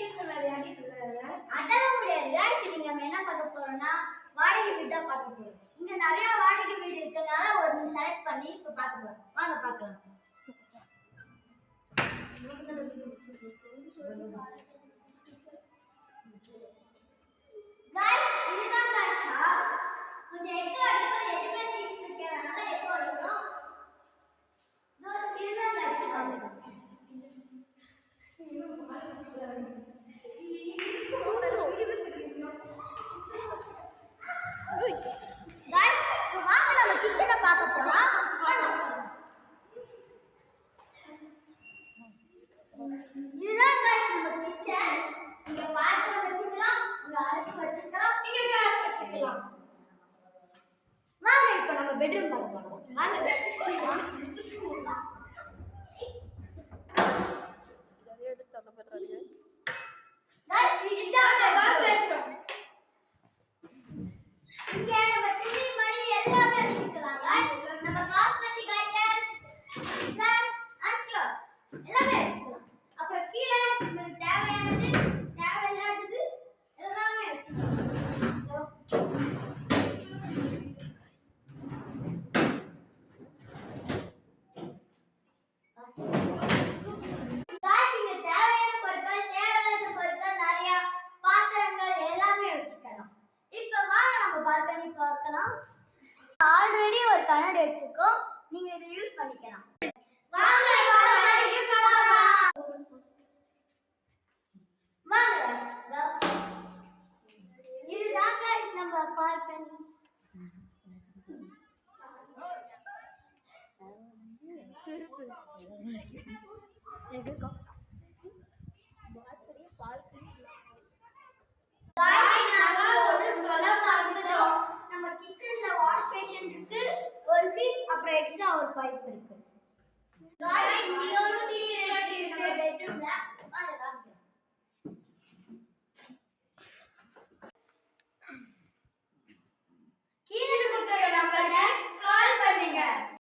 சீக்கிரம் சொல்லாத யாடி சொல்லாத. அதெல்லாம் முடியாது गाइस. நீங்க நம்ம என்ன பார்க்க போறோம்னா வாடகை வீடு தான் பார்க்க போறோம். இங்க நிறைய வாடகை வீடு இருக்கனால ஒரு செலக்ட் பண்ணி இப்ப பார்க்க போறோம். வாங்க பார்க்கலாம். गाइस இதுதான் गाइस. கொஞ்சம் எக்கோ அடிக்கும். எதுமே திங்ஸ் இருக்கறனால எக்கோ அடிக்கும். இதுதான் गाइस காமிக்கிறேன். गाइस வாங்க நம்ம கிச்சனை பார்க்க போலாம். இதுதான் गाइस நம்ம கிச்சன். இங்க பாத்திரம் வச்சுக்கலாம், இங்க அடுப்பு வச்சுக்கலாம், இங்க கேஸ் வச்சுக்கலாம். வாங்க இப்போ நம்ம பெட்ரூம் பார்க்க போறோம். வாங்க गाइस இதுதான் பெட்ரூம். இங்க நம்ம டிவி மணி எல்லாமே வச்சுக்கலாம் गाइस. நம்ம cosmetic items, dress and clothes எல்லாமே வச்சுக்கலாம். அப்புறம் கீழ நமக்கு தேவையானது தேவையில்லாதது எல்லாமே வச்சுக்கலாம். गाइस இங்க தேவையான பொருட்கள் தேவையில்லாத பொருட்கள் நிறைய பாத்திரங்கள் எல்லாமே வச்சுக்கலாம். இப்போ வாங்க நம்ம பால்கனி பார்க்கலாம். ஆல்ரெடி ஒரு கண்ணாடி வச்சிருக்கோம். நீங்க இதை யூஸ் பண்ணிக்கலாம். வாங்க பால்கனிக்கு போலாம். வாங்க गाइस. இதுதான் गाइस நம்ம பால்கனி. गाइस நாங்க ஒன்னு சொல்ல மறந்துட்டோம். நம்ம கிச்சன்ல வாஷ் பேஷன் இருக்கு, ஒரு சீட், அப்புறம் எக்ஸ்ட்ரா ஒரு பைப் இருக்கு. गाइस COC ரெடி நம்ம பெட்ரூம்ல